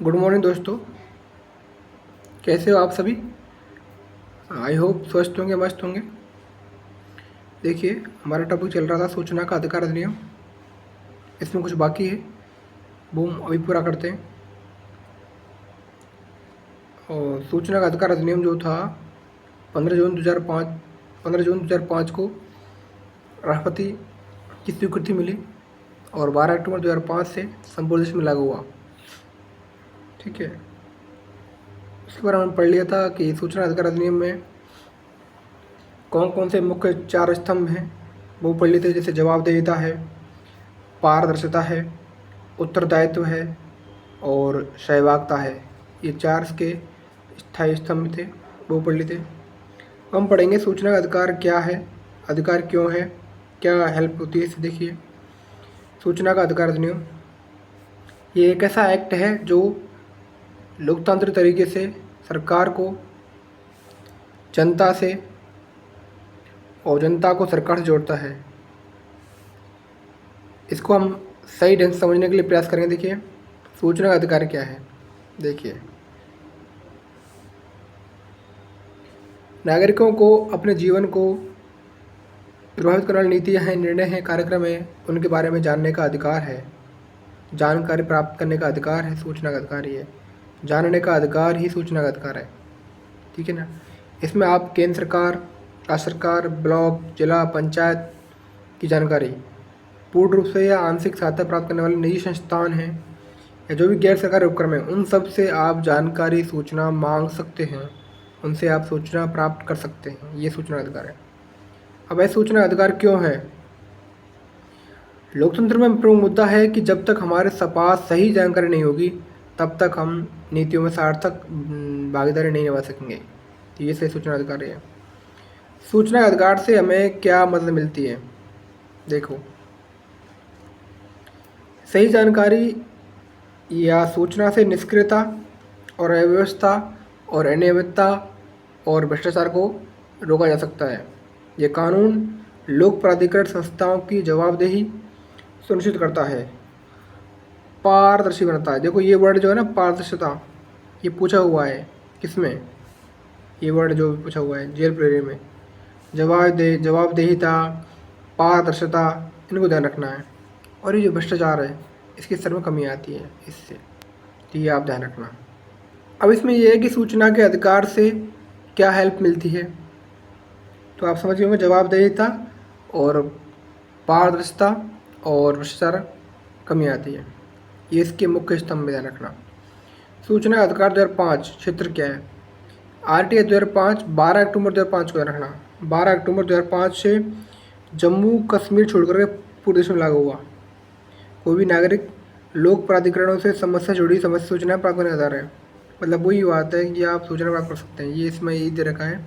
Good morning दोस्तों। कैसे हो आप सभी? आई होप स्वस्थ होंगे, मस्त होंगे। देखिए, हमारा टॉपिक चल रहा था सूचना का अधिकार अधिनियम। इसमें कुछ बाकी है, वो हम अभी पूरा करते हैं। और सूचना का अधिकार अधिनियम जो था 15 जून 2005 को राष्ट्रपति की स्वीकृति मिली और 12 अक्टूबर 2005 से संपूर्ण देश में लागू हुआ। ठीक है, इसके बारे में हमने पढ़ लिया था कि सूचना अधिकार अधिनियम में कौन कौन से मुख्य 4 स्तंभ हैं, वो पढ़ लेते हैं। जैसे जवाबदेहिता है, पारदर्शिता है, उत्तरदायित्व है और सहभागिता है। ये 4 इसके स्थायी स्तंभ थे, वो पढ़ लेते हैं। हम पढ़ेंगे सूचना का अधिकार क्या है, अधिकार क्यों है, क्या हेल्प होती है इससे। देखिए, सूचना का अधिकार अधिनियम ये एक ऐसा एक्ट है जो लोकतांत्रिक तरीके से सरकार को जनता से और जनता को सरकार से जोड़ता है। इसको हम सही ढंग से समझने के लिए प्रयास करेंगे। देखिए, सूचना का अधिकार क्या है। देखिए, नागरिकों को अपने जीवन को प्रभावित करने वाली नीतियाँ हैं, निर्णय हैं, कार्यक्रम हैं, उनके बारे में जानने का अधिकार है। जानकारी प्राप्त करने का अधिकार है, सूचना का अधिकार ही है। जानने का अधिकार ही सूचना का अधिकार है। ठीक है ना। इसमें आप केंद्र सरकार, राज्य सरकार, ब्लॉक, जिला, पंचायत की जानकारी, पूर्ण रूप से या आंशिक सहायता प्राप्त करने वाले निजी संस्थान हैं या जो भी गैर सरकारी उपक्रम हैं, उन सब से आप जानकारी, सूचना मांग सकते हैं, उनसे आप सूचना प्राप्त कर सकते हैं। ये सूचना अधिकार है। अब यह सूचना अधिकार क्यों है? लोकतंत्र में प्रमुख मुद्दा है कि जब तक हमारे पास सही जानकारी नहीं होगी तब तक हम नीतियों में सार्थक भागीदारी नहीं निभा सकेंगे। तो ये सही सूचना अधिकार है। सूचना अधिकार से हमें क्या मदद मिलती है? देखो, सही जानकारी या सूचना से निष्क्रियता और अव्यवस्था और अनियमितता और भ्रष्टाचार को रोका जा सकता है। ये कानून लोक प्राधिकरण संस्थाओं की जवाबदेही सुनिश्चित करता है, पारदर्शी बनाता है। देखो, ये वर्ड जो है ना, पारदर्शिता, ये पूछा हुआ है किसमें? ये वर्ड जो पूछा हुआ है जेल प्रेरी में। जवाबदेहिता, पारदर्शिता, इनको ध्यान रखना है। और ये जो भ्रष्टाचार है, इसके स्तर में कमी आती है इससे, तो ये आप ध्यान रखना। अब इसमें यह है कि सूचना के अधिकार से क्या हेल्प मिलती है, तो आप समझ गए होंगे। जवाबदेहिता और पारदर्शिता और भ्रष्टाचार कमी आती है, ये इसके मुख्य स्तंभ में ध्यान रखना। सूचना अधिकार 2005 क्षेत्र क्या है? RTI 2005 12 अक्टूबर 2005 को ध्यान रखना। 12 अक्टूबर 2005 से जम्मू कश्मीर छोड़कर पूरे देश में लागू हुआ। कोई भी नागरिक लोक प्राधिकरणों से समस्या जुड़ी समस्या सूचना प्राप्त करने का अधिकार है। मतलब वही बात है कि आप सूचना प्राप्त कर सकते हैं। ये इसमें यही दे रखा है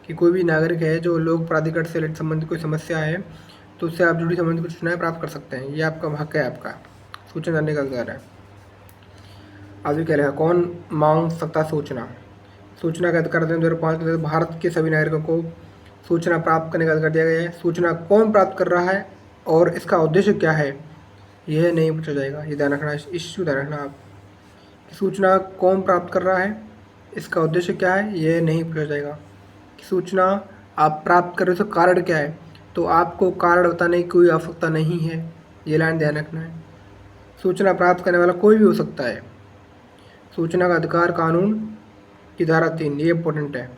कि कोई भी नागरिक है जो लोक प्राधिकरण से संबंधित कोई समस्या है तो उससे आप जुड़ी संबंधित कुछ सूचनाएं प्राप्त कर सकते हैं। ये आपका हक है, आपका सूचना जानने का अधिकार है। आगे क्या रहेगा, कौन मांग सकता सूचना? सूचना का अधिकार 2005 के तहत भारत के सभी नागरिकों को सूचना प्राप्त करने का अधिकार दिया गया है। सूचना कौन प्राप्त कर रहा है और इसका उद्देश्य क्या है, यह नहीं पूछा जाएगा। ये ध्यान रखना, इश्यू ध्यान रखना आप। सूचना कौन प्राप्त कर रहा है, इसका उद्देश्य क्या है, यह नहीं पूछा जाएगा। सूचना आप प्राप्त कर रहे हो तो कारण क्या है, तो आपको कारण बताने की कोई आवश्यकता नहीं है। ये लाइन ध्यान रखना है। सूचना प्राप्त करने वाला कोई भी हो सकता है। सूचना का अधिकार कानून की धारा 3, ये इम्पोर्टेंट है।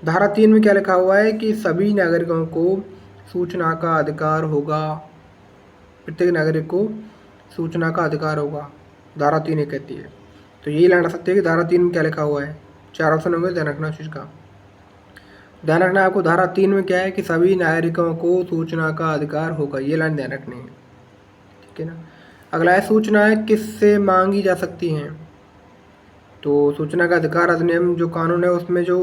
धारा 3 में क्या लिखा हुआ है कि सभी नागरिकों को सूचना का अधिकार होगा। प्रत्येक नागरिक को सूचना का अधिकार होगा, धारा 3 ये कहती है। तो यही लाइन रख सकते हैं कि धारा 3 में क्या लिखा हुआ है। 4 ऑप्शन होंगे, ध्यान रखना उस चीज़ का। ध्यान रखना आपको, धारा 3 में क्या है कि सभी नागरिकों को सूचना का अधिकार होगा। ये लाइन ध्यान रखनी है, ठीक है ना। अगला है, सूचनाएं किससे मांगी जा सकती हैं? तो सूचना का अधिकार अधिनियम जो कानून है उसमें जो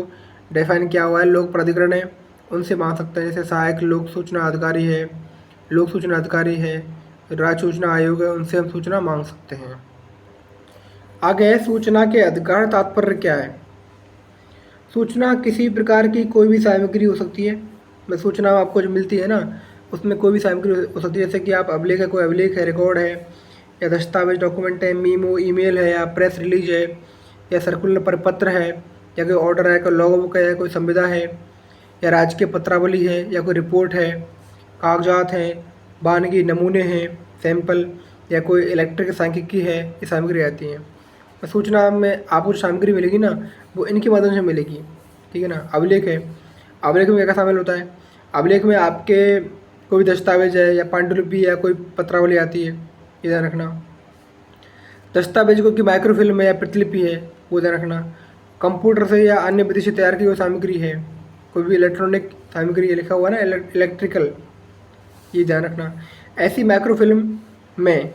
डिफाइन किया हुआ है, लोक प्राधिकरण है, उनसे मांग सकते हैं। जैसे सहायक लोक सूचना अधिकारी है, लोक सूचना अधिकारी है, राज्य सूचना आयोग है, उनसे हम सूचना मांग सकते हैं। आगे है, सूचना के अधिकार तात्पर्य क्या है? सूचना किसी प्रकार की कोई भी सामग्री हो सकती है। मैं सूचना आपको जो मिलती है ना, उसमें कोई भी सामग्री हो सकती है। जैसे कि आप अभिलेख है, कोई अभिलेख है, रिकॉर्ड है, या दस्तावेज डॉक्यूमेंट है, मीमो ईमेल है, या प्रेस रिलीज है, या सर्कुलर परिपत्र है, या कोई ऑर्डर है, कोई लॉग बुक है, या कोई संविदा है, या राजकीय पत्रावली है, या कोई रिपोर्ट है, कागजात हैं, वानगी नमूने हैं, सैंपल, या कोई इलेक्ट्रिक सांख्यिकी है, ये सामग्री आती है। और सूचना में आपको जो सामग्री मिलेगी ना, वो इनके माध्यम से मिलेगी, ठीक है ना। अभिलेख है, अभिलेख में क्या क्या शामिल होता है? अभिलेख में आपके कोई दस्तावेज है, या पांडुलिपि, या कोई पत्रावली आती है, ये ध्यान रखना। दस्तावेज को की माइक्रोफिल्म है या प्रतिलिपि है, वो ध्यान रखना। कंप्यूटर से या अन्य विधि से तैयार की हुई सामग्री है, कोई भी इलेक्ट्रॉनिक सामग्री, ये लिखा हुआ है ना इलेक्ट्रिकल, ये ध्यान रखना। ऐसी माइक्रोफिल्म में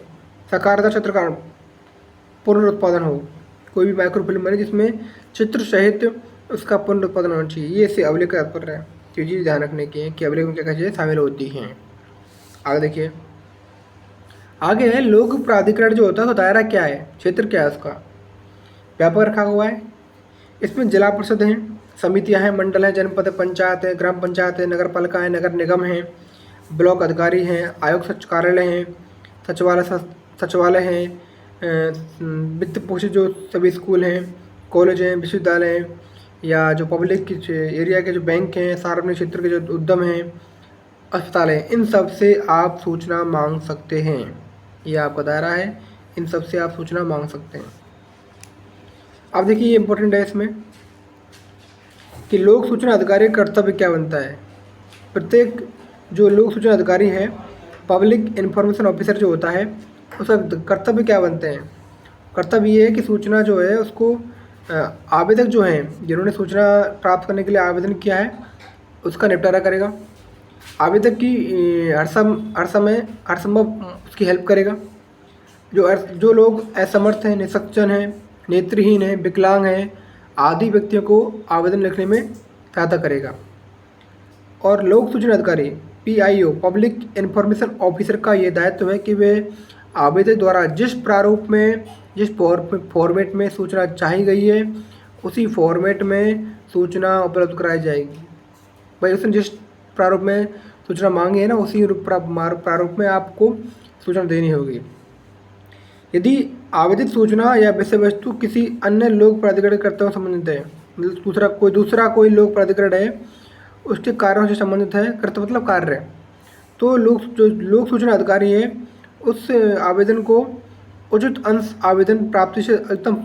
सकारात्मक चित्र का पुनरुत्पादन हो, कोई भी माइक्रोफिल्म बने जिसमें चित्र सहित उसका पुनरुत्पादन होना चाहिए, ये इससे अभिलेख का तात्पर्य है। चीज़ें ध्यान रखने की है कि अभिलेख में क्या क्या चीज़ें शामिल होती हैं। आगे देखिए, आगे है लोक प्राधिकरण जो होता है, तो दायरा क्या है, क्षेत्र क्या है उसका, व्यापक रखा हुआ है। इसमें जिला परिषद हैं, समितियां हैं, मंडल हैं, जनपद है, पंचायत है, ग्राम पंचायत है, नगर पालिका है, नगर निगम है, ब्लॉक अधिकारी हैं, आयुक्त कार्यालय हैं, सचिवालय हैं, वित्त पोषित जो सभी स्कूल हैं, कॉलेज हैं, विश्वविद्यालय हैं, या जो पब्लिक एरिया के जो बैंक हैं, सार्वजनिक क्षेत्र के जो उद्यम हैं, अस्पताल हैं, इन सब से आप सूचना मांग सकते हैं। ये आपका दायरा है, इन सब से आप सूचना मांग सकते हैं। अब देखिए ये इंपॉर्टेंट है इसमें कि लोक सूचना अधिकारी का कर्तव्य क्या बनता है। प्रत्येक जो लोक सूचना अधिकारी है, पब्लिक इन्फॉर्मेशन ऑफिसर जो होता है, उसका कर्तव्य क्या बनते हैं। कर्तव्य ये है कि सूचना जो है उसको आवेदक जो हैं जिन्होंने सूचना प्राप्त करने के लिए आवेदन किया है, उसका निपटारा करेगा। आवेदक की हर समय हर संभव उसकी हेल्प करेगा। जो लोग असमर्थ हैं, निसक्षम हैं, नेत्रहीन हैं, विकलांग हैं आदि व्यक्तियों को आवेदन लिखने में सहायता करेगा। और लोक सूचना अधिकारी PIO पब्लिक इन्फॉर्मेशन ऑफिसर का ये दायित्व है कि वे आवेदक द्वारा जिस प्रारूप में, जिस फॉर्मेट में सूचना चाही गई है, उसी फॉर्मेट में सूचना उपलब्ध कराई जाएगी। भाई उसने जिस प्रारूप में सूचना मांगी है ना, उसी प्रारूप में आपको सूचना देनी होगी। यदि आवेदित सूचना या विषय वस्तु किसी अन्य लोक प्राधिकरण कर्तव्य संबंधित है, मतलब दूसरा कोई लोक प्राधिकरण है, उसके कार्यों से संबंधित है, कर्तव्य मतलब कार्य, तो लोक सूचना अधिकारी है उस आवेदन को उचित अंश आवेदन प्राप्ति से अधिकतम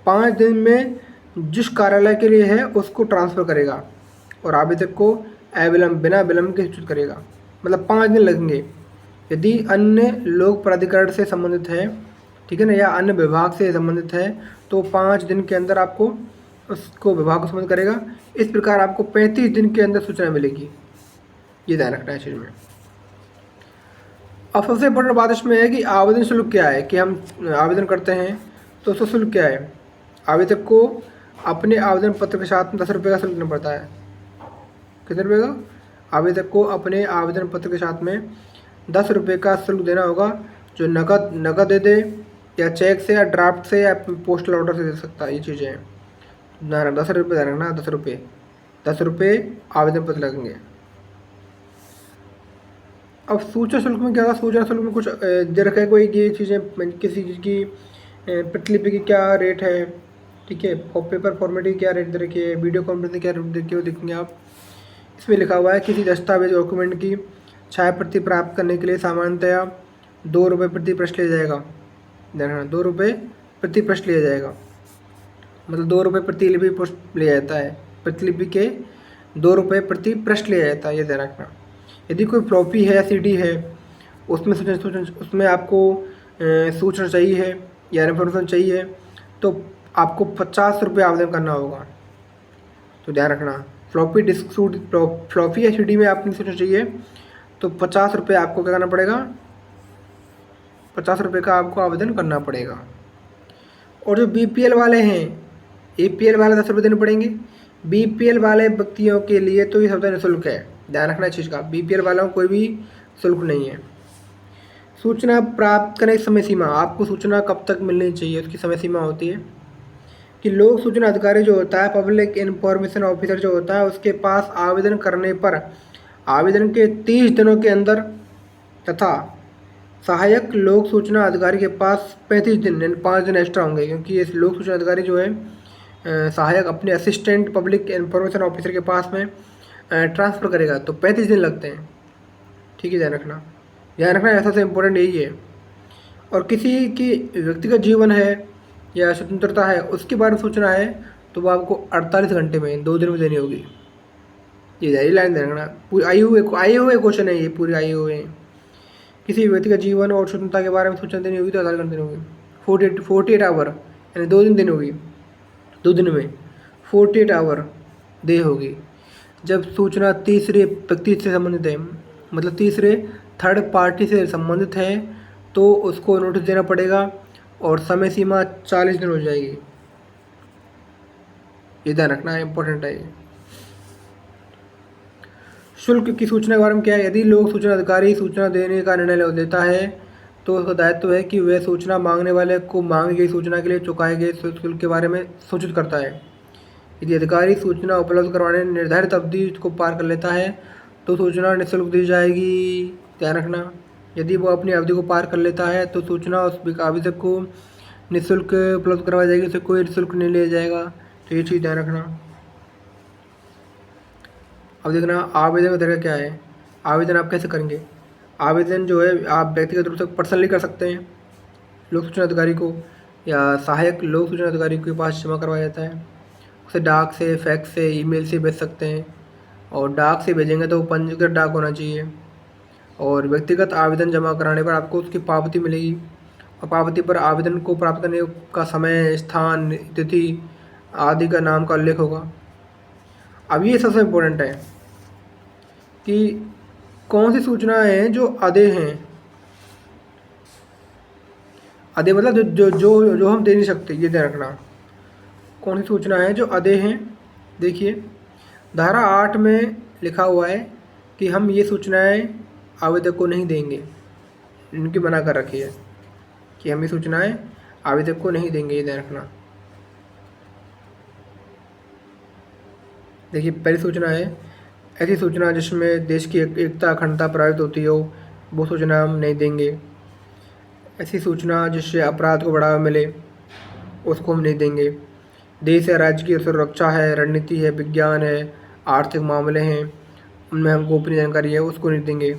5 दिन में जिस कार्यालय के लिए है उसको ट्रांसफ़र करेगा और आवेदक को बिना विलंब के सूचित करेगा। मतलब 5 दिन लगेंगे। यदि अन्य लोक प्राधिकरण से संबंधित है, ठीक है ना, या अन्य विभाग से संबंधित है, तो 5 दिन के अंदर आपको उसको विभाग को संबंधित करेगा। इस प्रकार आपको 35 दिन के अंदर सूचना मिलेगी। ये ध्यान रखना है इस चीज़ में। अब सबसे इम्पोर्टेंट बात इसमें है कि आवेदन शुल्क क्या है, कि हम आवेदन करते हैं तो उसका शुल्क क्या है। आवेदक को अपने आवेदन पत्र के साथ 10 रुपये का शुल्क देना पड़ता है। कितने रुपये का? आवेदक को अपने आवेदन पत्र के साथ में 10 रुपये का शुल्क देना होगा, जो नकद दे दे, या चेक से, या ड्राफ्ट से, या पोस्टल ऑर्डर से दे सकता है। ये चीज़ें हैं, 10 रुपये देना ना, 10 रुपये आवेदन पत्र लगेंगे। अब सूचना शुल्क में क्या होगा? सूचना शुल्क में कुछ दे रखा है, कोई ये चीज़ें, किसी चीज़ की प्रतिलिपि की क्या रेट है, ठीक है, पेपर फॉर्मेट की क्या रेट दे रखी है, वीडियो कॉन्फ्रेंसिंग क्या रेट दे रखी है, वो देखेंगे आप। इसमें लिखा हुआ है किसी दस्तावेज डॉक्यूमेंट की छाया प्रति प्राप्त करने के लिए सामान्यतया 2 रुपये प्रति पृष्ठ लिया जाएगा। ध्यान रखना, 2 रुपये प्रति पृष्ठ लिया जाएगा, मतलब 2 रुपये प्रतिलिपि पृष्ठ लिया जाता है। प्रतिलिपि के 2 रुपये प्रति पृष्ठ लिया जाता है, ये ध्यान रखना। यदि कोई फ्लॉपी है या CD है, उसमें आपको सूचना चाहिए है या इन्फॉर्मेशन चाहिए, तो आपको 50 रुपये आवेदन करना होगा। तो ध्यान रखना, फ्लॉपी या CD में आपको सूचना चाहिए तो 50 रुपये आपको क्या करना पड़ेगा, 50 रुपये का आपको आवेदन करना पड़ेगा। और जो BPL वाले हैं, APL वाले 10 रुपये देने पड़ेंगे। BPL वाले व्यक्तियों के लिए तो ये सबसे निःशुल्क है, ध्यान रखना इस चीज़ का। BPL वालों को कोई भी शुल्क नहीं है। सूचना प्राप्त करने की समय सीमा, आपको सूचना कब तक मिलनी चाहिए, उसकी समय सीमा होती है कि लोक सूचना अधिकारी जो होता है, पब्लिक इन्फॉर्मेशन ऑफिसर जो होता है, उसके पास आवेदन करने पर आवेदन के 30 दिनों के अंदर तथा सहायक लोक सूचना अधिकारी के पास 35 दिन यानी 5 दिन एक्स्ट्रा होंगे, क्योंकि ये लोक सूचना अधिकारी जो है सहायक अपने असिस्टेंट पब्लिक इन्फॉर्मेशन ऑफिसर के पास में ट्रांसफ़र करेगा, तो 35 दिन लगते हैं। ठीक है, ध्यान रखना ऐसा से इम्पोर्टेंट यही है। और किसी की व्यक्तिगत जीवन है या स्वतंत्रता है उसके बारे में सूचना है तो वो आपको 48 घंटे में 2 दिन में देनी होगी। ये लाइन ध्यान रखना, पूरी आए हुए क्वेश्चन है ये, पूरे आए हुए हैं। किसी व्यक्ति का जीवन और स्वतंत्रता के बारे में सूचना देनी होगी तो 48 घंटे देनी होगी। 48 आवर यानी 2 दिन देनी होगी, 2 दिन में 48 आवर दे होगी। जब सूचना तीसरे व्यक्ति से संबंधित है, मतलब तीसरे थर्ड पार्टी से संबंधित है, तो उसको नोटिस देना पड़ेगा और समय सीमा 40 दिन हो जाएगी। ये ध्यान रखना है, इंपॉर्टेंट है ये। शुल्क की सूचना के बारे में क्या है? यदि लोक सूचना अधिकारी सूचना देने का निर्णय लेता है तो उसका दायित्व है कि वह सूचना मांगने वाले को मांगी गई सूचना के लिए चुकाए गए शुल्क के बारे में सूचित करता है। यदि अधिकारी सूचना उपलब्ध करवाने निर्धारित अवधि को पार कर लेता है तो सूचना निःशुल्क दी जाएगी। ध्यान रखना, यदि वो अपनी अवधि को पार कर लेता है तो सूचना उस आवेदक को निःशुल्क उपलब्ध करवाई जाएगी, उसे कोई शुल्क नहीं लिया जाएगा। तो ये चीज़ ध्यान रखना। अब देखना आवेदन का तरीका क्या है। आवेदन आप कैसे करेंगे? आवेदन जो है आप व्यक्तिगत रूप से पर्सनली कर सकते हैं लोक सूचना अधिकारी को, या सहायक लोक सूचना अधिकारी के पास जमा करवाया जाता है। उसे डाक से, फैक्स से, ईमेल से भेज सकते हैं, और डाक से भेजेंगे तो पंजीकृत डाक होना चाहिए। और व्यक्तिगत आवेदन जमा कराने पर आपको उसकी पावती मिलेगी, और पावती पर आवेदन को प्राप्त करने का समय, स्थान, तिथि आदि का नाम का उल्लेख होगा। अब ये सबसे इम्पोर्टेंट है कि कौन सी सूचनाएं हैं जो अदेय हैं। अदेय मतलब जो जो जो जो हम दे नहीं सकते, ये ध्यान रखना। कौन सी सूचना है जो अदेय हैं? देखिए धारा 8 में लिखा हुआ है कि हम ये सूचनाएं आवेदक को नहीं देंगे, इनकी मना कर रखी है कि हम ये सूचनाएं आवेदक को नहीं देंगे, ये ध्यान रखना। देखिए पहली सूचना है ऐसी सूचना जिसमें देश की एकता अखंडता प्रभावित होती हो, वो सूचना हम नहीं देंगे। ऐसी सूचना जिससे अपराध को बढ़ावा मिले, उसको हम नहीं देंगे। देश या राज्य की सुरक्षा है, रणनीति है, विज्ञान है, आर्थिक मामले हैं, उनमें हम गोपनीय जानकारी है, उसको नहीं देंगे।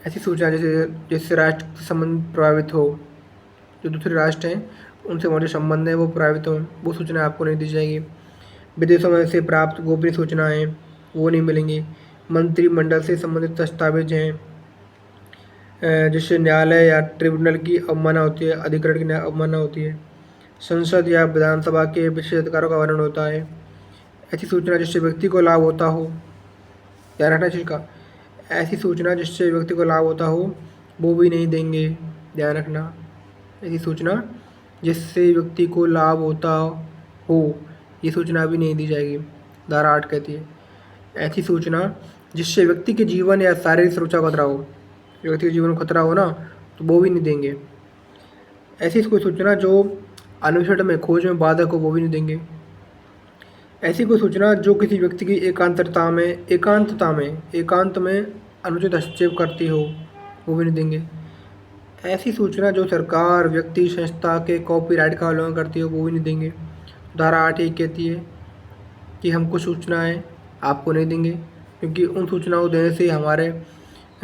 ऐसी सूचना जिससे राष्ट्र के संबंध प्रभावित हो, जो दूसरे राष्ट्र हैं उनसे हमारे संबंध है वो प्रभावित हो, वो सूचना आपको नहीं दी जाएगी। विदेशों में से प्राप्त गोपनीय सूचनाएँ वो नहीं मिलेंगी। मंत्रिमंडल से संबंधित दस्तावेज हैं जिससे न्यायालय या ट्रिब्यूनल की अवमानना होती है, अधिकरण की अवमानना होती है। संसद या विधानसभा के विशेष अधिकारों का वर्णन होता है। ऐसी सूचना जिससे व्यक्ति को लाभ होता हो, ध्यान रखना चीज़ का, ऐसी सूचना जिससे व्यक्ति को लाभ होता हो वो भी नहीं देंगे, ध्यान रखना। ऐसी सूचना जिससे व्यक्ति को लाभ होता हो ये सूचना भी नहीं दी जाएगी, धारा 8 कहती है। ऐसी सूचना जिससे व्यक्ति के जीवन या शारीरिक सुरक्षा का खतरा हो, व्यक्ति के जीवन को खतरा हो ना, तो वो भी नहीं देंगे। ऐसी कोई सूचना जो अन्वेषण में, खोज में बाधक हो, वो भी नहीं देंगे। ऐसी कोई सूचना जो किसी व्यक्ति की एकांत में अनुचित हस्तक्षेप करती हो, वो भी नहीं देंगे। ऐसी सूचना जो सरकार, व्यक्ति, संस्था के कॉपीराइट का उल्लंघन करती हो, वो भी नहीं देंगे। धारा 8 ये कहती है कि हम कुछ सूचनाएँ आपको नहीं देंगे, क्योंकि उन सूचनाओं को देने से हमारे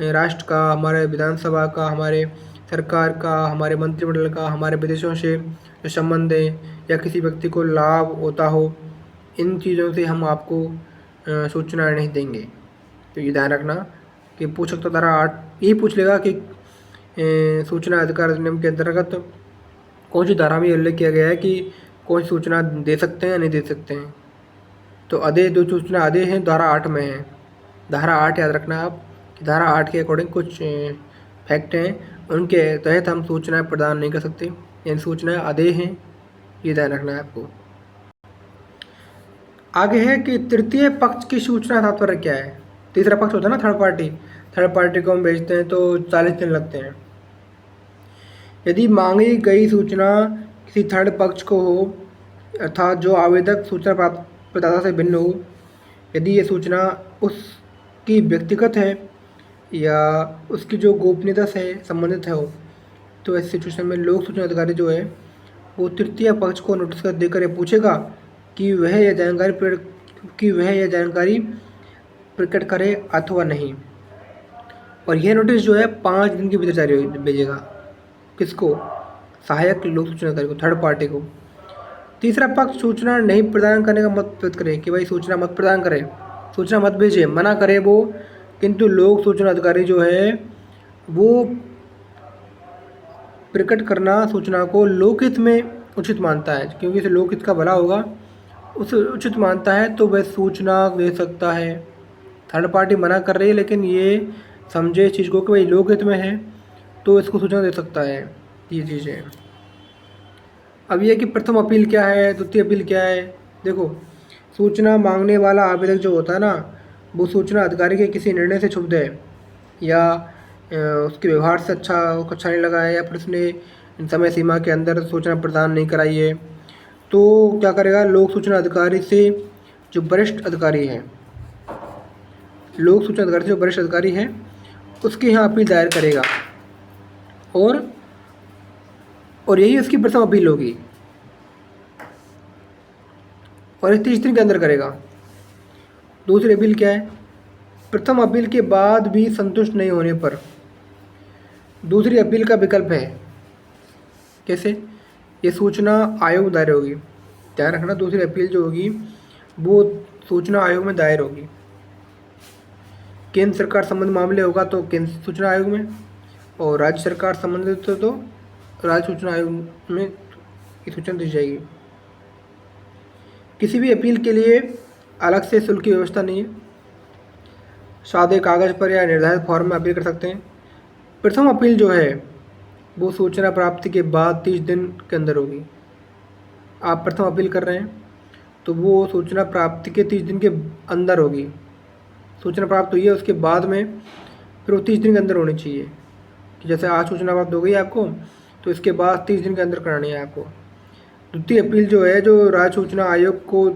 राष्ट्र का, हमारे विधानसभा का, हमारे सरकार का, हमारे मंत्रिमंडल का, हमारे विदेशों से जो संबंध है या किसी व्यक्ति को लाभ होता हो, इन चीज़ों से हम आपको सूचनाएं नहीं देंगे। तो ये ध्यान रखना कि पूछ सकता धारा 8 यही पूछ लेगा कि सूचना अधिकार अधिनियम के अंतर्गत कौन सी धारा में उल्लेख किया गया है कि कौन सी सूचना दे सकते हैं या नहीं दे सकते हैं। तो अदेय जो सूचना अदेय हैं धारा 8 में है। धारा 8 याद रखना आप कि धारा 8 के अकॉर्डिंग कुछ फैक्ट हैं, उनके तहत हम सूचनाएं प्रदान नहीं कर सकते, यानी सूचनाएं अदेय हैं, ये ध्यान रखना है आपको। आगे है कि तृतीय पक्ष की सूचना तात्पर्य क्या है। तीसरा पक्ष होता है ना, थर्ड पार्टी को हम भेजते हैं तो 40 दिन लगते हैं। यदि मांगी गई सूचना किसी थर्ड पक्ष को हो, अर्थात जो आवेदक सूचना प्राप्त प्रदाता से भिन्न हो, यदि ये सूचना उसकी व्यक्तिगत है या उसकी जो गोपनीयता से संबंधित है हो, तो ऐसी सिचुएशन में लोक सूचना अधिकारी जो है वो तृतीय पक्ष को नोटिस कर देकर ये पूछेगा कि वह यह जानकारी प्रकट करे अथवा नहीं। और यह नोटिस जो है 5 दिन के भीतर जारी भेजेगा। किसको? सहायक लोक सूचना अधिकारी को, थर्ड पार्टी को। तीसरा पक्ष सूचना नहीं प्रदान करने का मत व्यक्त करे कि भाई सूचना मत प्रदान करे, सूचना मत भेजे, मना करे वो, किंतु लोक सूचना अधिकारी जो है वो प्रकट करना सूचना को लोकहित में उचित मानता है, क्योंकि इसे लोकहित का भला होगा, उसे उचित मानता है तो वह सूचना दे सकता है। थर्ड पार्टी मना कर रही है लेकिन ये समझे इस चीज़ को कि भाई लोकहित में है तो इसको सूचना दे सकता है। ये चीज़ें अब ये कि प्रथम अपील क्या है, द्वितीय अपील क्या है। देखो, सूचना मांगने वाला आवेदक जो होता है ना, वो सूचना अधिकारी के किसी निर्णय से क्षुब्ध है या उसके व्यवहार से उसको अच्छा नहीं लगा है, या फिर उसने समय सीमा के अंदर सूचना प्रदान नहीं कराई है, तो क्या करेगा? लोक सूचना अधिकारी से जो वरिष्ठ अधिकारी है, लोक सूचना अधिकारी से जो वरिष्ठ अधिकारी है उसके यहाँ अपील दायर करेगा और यही उसकी प्रथम अपील होगी और 30 दिन के अंदर करेगा। दूसरी अपील क्या है? प्रथम अपील के बाद भी संतुष्ट नहीं होने पर दूसरी अपील का विकल्प है। कैसे? ये सूचना आयोग में दायर होगी। ध्यान रखना, दूसरी अपील जो होगी वो सूचना आयोग में दायर होगी। केंद्र सरकार संबंधी मामले होगा तो केंद्र सूचना आयोग में, और राज्य सरकार संबंधित तो राज्य सूचना आयोग में ये सूचना दी जाएगी। किसी भी अपील के लिए अलग से शुल्क की व्यवस्था नहीं है। सादे कागज़ पर या निर्धारित फॉर्म में अपील कर सकते हैं। प्रथम अपील जो है वो सूचना प्राप्ति के बाद 30 दिन के अंदर होगी। आप प्रथम अपील कर रहे हैं तो वो सूचना प्राप्ति के 30 दिन के अंदर होगी। सूचना प्राप्त हुई है उसके बाद में फिर वो 30 दिन के अंदर होनी चाहिए। कि जैसे आज सूचना प्राप्त हो गई आपको तो इसके बाद 30 दिन के अंदर करानी है आपको। द्वितीय अपील जो है, जो राज्य सूचना आयोग को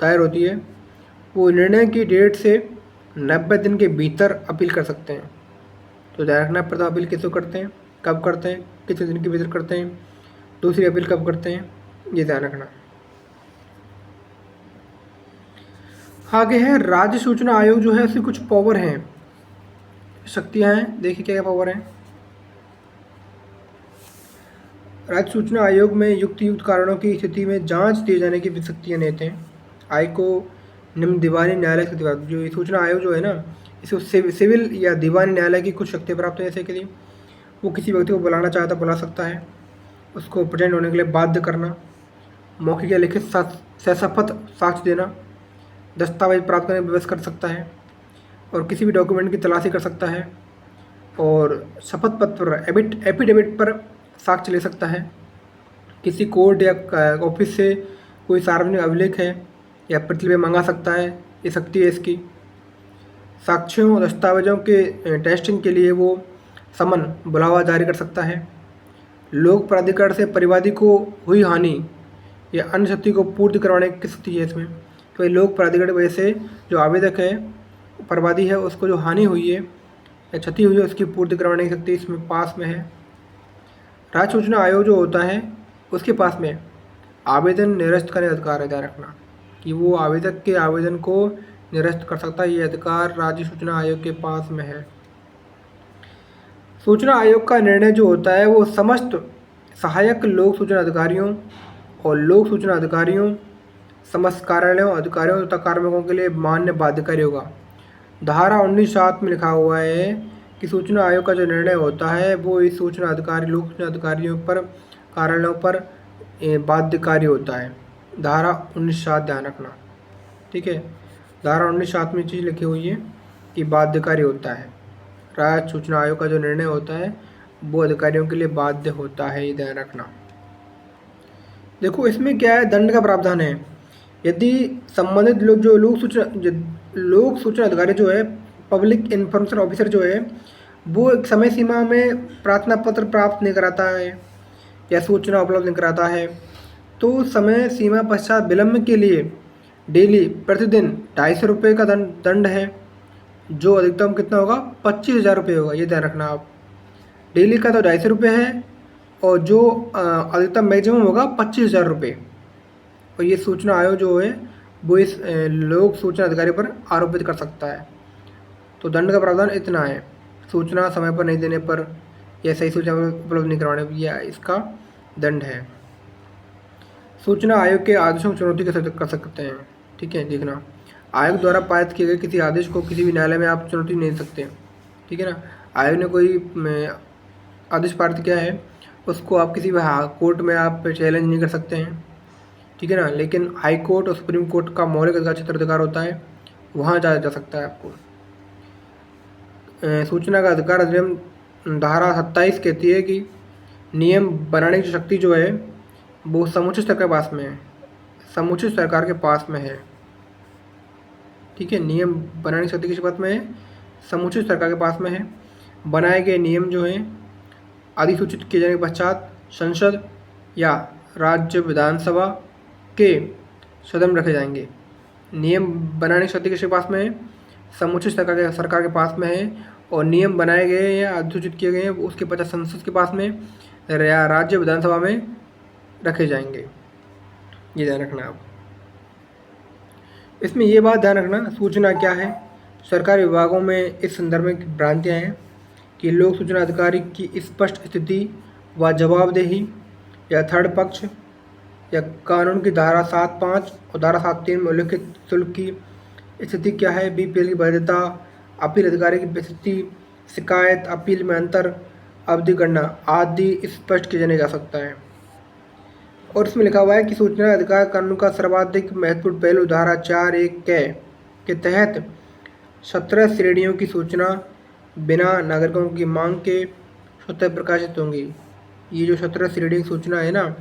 दायर होती है, वो निर्णय की डेट से 90 दिन के भीतर अपील कर सकते हैं। तो ध्यान रखना, प्रथम अपील किसको करते हैं, कब करते हैं, कितने दिन के भीतर करते हैं, दूसरी अपील कब करते हैं, ये ध्यान रखना। आगे है राज्य सूचना आयोग जो है उसकी कुछ पावर हैं, शक्तियां हैं। देखिए क्या क्या पावर हैं। राज्य सूचना आयोग में युक्त कारणों की स्थिति में जांच दिए जाने की शक्तियाँ देते हैं। आयोग को निम्न दीवानी न्यायालय से जो ये सूचना आयोग जो है ना, इसको सिविल या दीवानी न्यायालय की कुछ शक्तियाँ प्राप्त है। जैसे के लिए वो किसी व्यक्ति को बुलाना चाहता बुला सकता है, उसको प्रेजेंट होने के लिए बाध्य करना, मौखिक या लिखित सशपथ साक्ष्य देना, दस्तावेज प्राप्त करने में व्यवस्था कर सकता है, और किसी भी डॉक्यूमेंट की तलाशी कर सकता है, और शपथ पत्र पर एफिडेविट पर साक्ष्य ले सकता है, किसी कोर्ट या ऑफिस से कोई सार्वजनिक अभिलेख है या प्रतिलिपि मंगा सकता है, ये शक्ति है इसकी। साक्ष्यों और दस्तावेजों के टेस्टिंग के लिए वो समन बुलावा जारी कर सकता है। लोक प्राधिकरण से परिवादी को हुई हानि या अन्य क्षति को पूर्ति करवाने की स्थिति है इसमें। तो ये लोक प्राधिकरण की वजह से जो आवेदक है, परिवादी है, उसको जो हानि हुई है या क्षति हुई है उसकी पूर्ति करवाने की शक्ति इसमें पास में है। राज्य सूचना आयोग जो होता है उसके पास में आवेदन निरस्त करने का अधिकार है। ध्यान रखना कि वो आवेदक के आवेदन को निरस्त कर सकता है, ये अधिकार राज्य सूचना आयोग के पास में है। सूचना आयोग का निर्णय जो होता है वो समस्त सहायक लोक सूचना अधिकारियों और लोक सूचना अधिकारियों, समस्त कार्यालयों, अधिकारियों तथा कार्मिकों के लिए मान्य बाध्यकारी होगा। धारा 19(7) में लिखा हुआ है कि सूचना आयोग का जो निर्णय होता है वो इस सूचना अधिकारी, लोक सूचना अधिकारियों पर, कार्यालयों पर बाध्यकारी होता है। धारा 19(7) ध्यान रखना, ठीक है। धारा 19(7) में चीज़ लिखी हुई है कि बाध्यकारी होता है। राज्य सूचना आयोग का जो निर्णय होता है वो अधिकारियों के लिए बाध्य होता है, ये ध्यान रखना। देखो इसमें क्या है, दंड का प्रावधान है। यदि संबंधित लोग जो लोक सूचना अधिकारी जो है, पब्लिक इन्फॉर्मेशन ऑफिसर जो है, वो एक समय सीमा में प्रार्थना पत्र प्राप्त नहीं कराता है या सूचना उपलब्ध नहीं कराता है, तो समय सीमा पश्चात विलम्ब के लिए डेली प्रतिदिन 250 रुपये का दंड है। जो अधिकतम कितना होगा 25,000 रुपये होगा, ये ध्यान रखना आप। डेली का तो 250 है और जो अधिकतम मैक्सिमम होगा 25,000 रुपये। और ये सूचना आयोग जो है वो इस लोक सूचना अधिकारी पर आरोपित कर सकता है। तो दंड का प्रावधान इतना है, सूचना समय पर नहीं देने पर या सही सूचना उपलब्ध नहीं करवाने पर यह इसका दंड है। सूचना आयोग के आदेशों की चुनौती कर सकते हैं। ठीक है, देखना, आयोग द्वारा पारित किए गए किसी आदेश को किसी भी न्यायालय में आप चुनौती नहीं दे सकते। ठीक है ना, आयोग ने कोई आदेश पारित किया है उसको आप किसी भी कोर्ट में आप चैलेंज नहीं कर सकते हैं। ठीक है ना, लेकिन हाई कोर्ट और सुप्रीम कोर्ट का मौलिक अधिकार क्षेत्राधिकार होता है, वहाँ जाया जा सकता है आपको। सूचना का अधिकार अधिनियम धारा 27 कहती है कि नियम बनाने की शक्ति जो है वो समुचित सरकार के पास में है, समुचित सरकार के पास में है। ठीक है, नियम बनाने की शक्ति किसके पास में है? समुचित सरकार के पास में है। बनाए गए नियम जो हैं अधिसूचित किए जाने के पश्चात संसद या राज्य विधानसभा के सदन में रखे जाएंगे। नियम बनाने की शक्ति किसके पास में है? समुचित सरकार के पास में है। और नियम बनाए गए या अधिसूचित किए गए हैं उसके पश्चात संसद के पास में या राज्य विधानसभा में रखे जाएंगे, ये ध्यान रखना आप। इसमें ये बात ध्यान रखना, सूचना क्या है? सरकारी विभागों में इस संदर्भ में भ्रांतियाँ हैं कि लोक सूचना अधिकारी की स्पष्ट स्थिति व जवाबदेही या थर्ड पक्ष या कानून की धारा 7(5) और धारा 7(3) में उल्लिखित शुल्क की स्थिति क्या है, बीपीएल की वैधता, अपील अधिकारी की स्थिति, शिकायत अपील में अंतर, अवधि गणना आदि स्पष्ट किया नहीं जा सकता है। और इसमें लिखा हुआ है कि सूचना अधिकार कानून का सर्वाधिक महत्वपूर्ण पहलू धारा 4(1) के तहत 17 श्रेणियों की सूचना बिना नागरिकों की मांग के स्वतः प्रकाशित होंगी। ये जो 17 श्रेणी की सूचना है ना,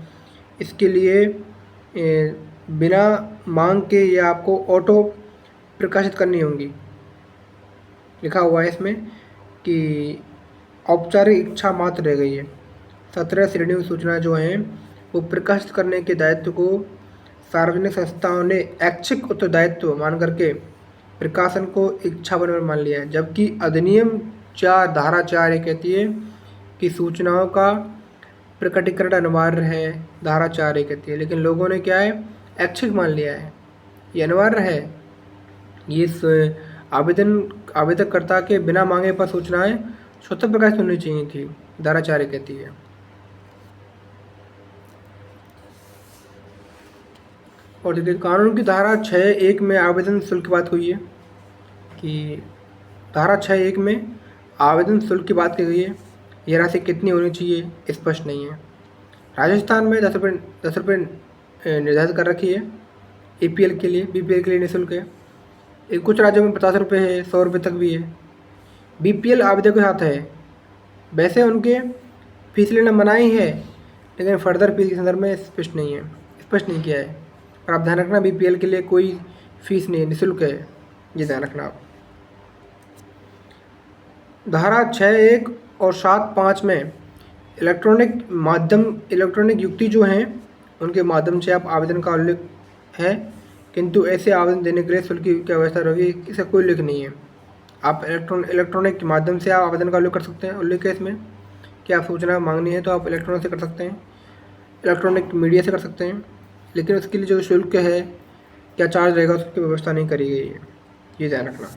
इसके लिए बिना मांग के ये आपको ऑटो प्रकाशित करनी होंगी। लिखा हुआ है इसमें कि औपचारिक इच्छा मात्र रह गई है। 17 श्रेणियों की सूचना जो हैं वो प्रकाशित करने के दायित्व को सार्वजनिक संस्थाओं ने ऐच्छिक उत्तरदायित्व मान करके प्रकाशन को इच्छा पर मान लिया है, जबकि अधिनियम धारा 4 ये कहती है कि सूचनाओं का प्रकटीकरण अनिवार्य है। धारा 4 ये कहती है, लेकिन लोगों ने क्या है, ऐच्छिक मान लिया है, ये अनिवार्य है। ये आवेदकर्ता के बिना मांगे पर सूचनाएं स्वतः प्रकाशित होनी चाहिए थी, धारा 4 ये कहती है। और देखिए, कानून की धारा 6(1) में आवेदन शुल्क की बात हुई है कि धारा 6(1) में आवेदन शुल्क की बात की गई है। यह राशि कितनी होनी चाहिए स्पष्ट नहीं है। राजस्थान में 10 रुपये निर्धारित कर रखी है एपीएल के लिए, बीपीएल के लिए निःशुल्क है। कुछ राज्यों में 50 रुपये है, 100 रुपये तक भी है। बीपीएल आवेदक के साथ है, वैसे उनके फीस लेना मना ही है, लेकिन फर्दर फीस के संदर्भ में स्पष्ट नहीं किया है। और आप ध्यान रखना, बीपीएल के लिए कोई फीस नहीं है, निःशुल्क है, ये ध्यान रखना आप। धारा 6(1) और 7(5) में इलेक्ट्रॉनिक युक्ति जो हैं उनके माध्यम से आप आवेदन का उल्लेख है, किंतु ऐसे आवेदन देने के लिए शुल्क की व्यवस्था रहेगी, इसका कोई उल्लेख नहीं है। आप इलेक्ट्रॉनिक के माध्यम से आप आवेदन का उल्लेख कर सकते हैं। उल्लेख है इसमें कि आप सूचना मांगनी है तो आप इलेक्ट्रॉनिक से कर सकते हैं, इलेक्ट्रॉनिक मीडिया से कर सकते हैं, लेकिन उसके लिए जो शुल्क है, क्या चार्ज रहेगा, उसकी व्यवस्था नहीं करी गई है, ये ध्यान रखना।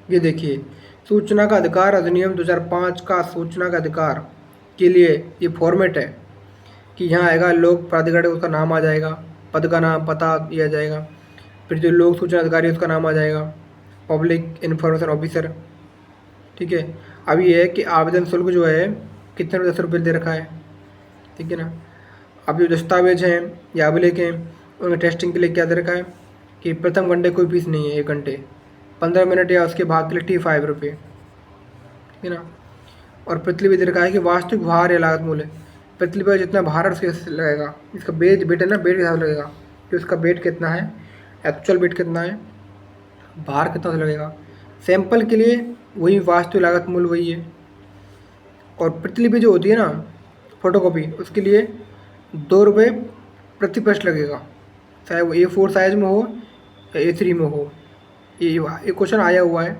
ये देखिए, सूचना का अधिकार अधिनियम 2005 का सूचना का अधिकार के लिए ये फॉर्मेट है कि यहाँ आएगा लोक प्राधिकरण, उसका नाम आ जाएगा, पद का नाम पता दिया जाएगा, फिर जो लोक सूचना अधिकारी उसका नाम आ जाएगा, पब्लिक इन्फॉर्मेशन ऑफिसर। ठीक है, अब ये है कि आवेदन शुल्क जो है कितने 10 रुपये दे रखा है। ठीक है ना, अब जो दस्तावेज हैं या अभिलेख हैं उनके टेस्टिंग के लिए क्या दे रखा है कि प्रथम घंटे कोई फीस नहीं है, 1 घंटे 15 मिनट या उसके भाग के लिए 5 रुपये। ठीक है ना, और प्रतिलिपि दे रखा है कि वास्तविक भार या लागत मूल्य, प्रतिलिपि जितना भार है उसके लगेगा, इसका वेट है ना, वेट के हिसाब से लगेगा कि उसका वेट कितना है, एक्चुअल वेट कितना है, भार कितना से लगेगा। सैंपल के लिए वही वास्तविक लागत मूल्य वही है। और प्रतिलिपि जो होती है ना, फोटोकॉपी, उसके लिए 2 रुपये प्रति पृष्ठ लगेगा, चाहे वो A4 साइज में हो या A3 में हो, ये क्वेश्चन आया हुआ है।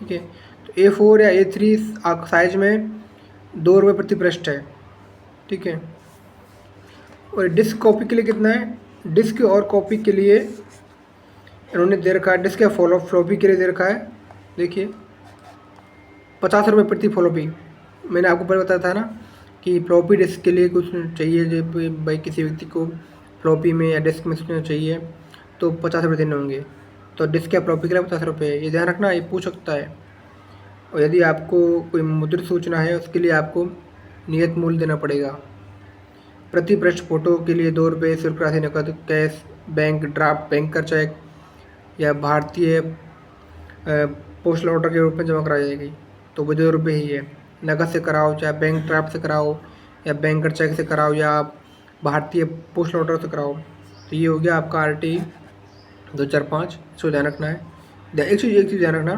ठीक है, तो A4 या A3 साइज में 2 रुपये प्रति पृष्ठ है। ठीक है, और डिस्क कॉपी के लिए कितना है? डिस्क और कॉपी के लिए इन्होंने दे रखा है, डिस्क या फ्लॉपी के लिए दे रखा है, देखिए 50 रुपये प्रति फ्लॉपी। मैंने आपको पहले बताया था ना कि फ्लॉपी डिस्क के लिए कुछ चाहिए, जब भाई किसी व्यक्ति को फ्लॉपी में या डिस्क में चाहिए तो 50 रुपये देने होंगे। तो डिस्क या फ्लॉपी के लिए 50 रुपये, ये ध्यान रखना, ये पूछ सकता है। और यदि आपको कोई मुद्रित सूचना है उसके लिए आपको नियत मूल्य देना पड़ेगा। प्रति पृष्ठ फोटो के लिए 2 रुपये, शुल्क राशि नकद, cash, bank draft, banker cheque या भारतीय पोस्टल ऑर्डर के रूप में जमा कराई जाएगी, तो वो 2 रुपये ही है। नकद से कराओ, चाहे बैंक ड्राफ्ट से कराओ या बैंकर चेक से कराओ या भारतीय पोस्टल ऑर्डर से कराओ, तो ये हो गया आपका RT 2005। इसको ध्यान रखना है। एक चीज़ ध्यान रखना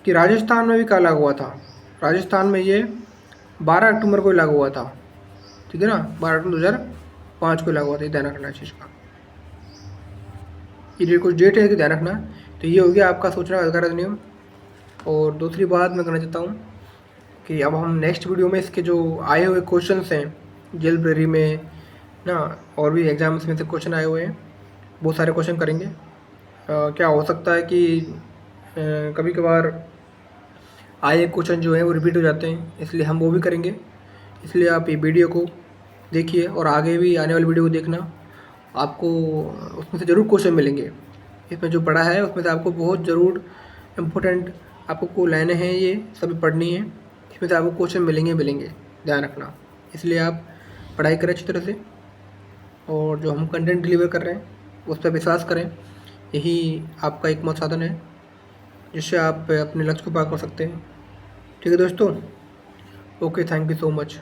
कि राजस्थान में भी कल लागू हुआ था। राजस्थान में ये 12 अक्टूबर को लागू हुआ था। ठीक है ना, 12 अक्टूबर 2005 को लागू हुआ था, ये ध्यान रखना है चीज़ का। ये कुछ डेट है कि ध्यान रखना। तो ये हो गया आपका सूचना अधिकार अधिनियम। और दूसरी बात मैं कहना चाहता हूँ कि अब हम नेक्स्ट वीडियो में इसके जो आए हुए क्वेश्चंस हैं जेल ब्रेरी में ना, और भी एग्जाम्स में से क्वेश्चन आए हुए हैं, बहुत सारे क्वेश्चन करेंगे। क्या हो सकता है कि कभी कभार आए क्वेश्चन जो है वो रिपीट हो जाते हैं, इसलिए हम वो भी करेंगे। इसलिए आप ये वीडियो को देखिए और आगे भी आने वाली वीडियो को देखना, आपको उसमें से ज़रूर क्वेश्चन मिलेंगे। इसमें जो पढ़ा है उसमें से आपको बहुत ज़रूर इम्पोर्टेंट आपको लाइनें हैं, ये सभी पढ़नी है। इसमें से आपको क्वेश्चन मिलेंगे, ध्यान रखना। इसलिए आप पढ़ाई करें अच्छी तरह से, और जो हम कंटेंट डिलीवर कर रहे हैं उस पर विश्वास करें। यही आपका एकमात्र साधन है जिससे आप अपने लक्ष्य को पार कर सकते हैं। ठीक है दोस्तों, okay, thank you so much.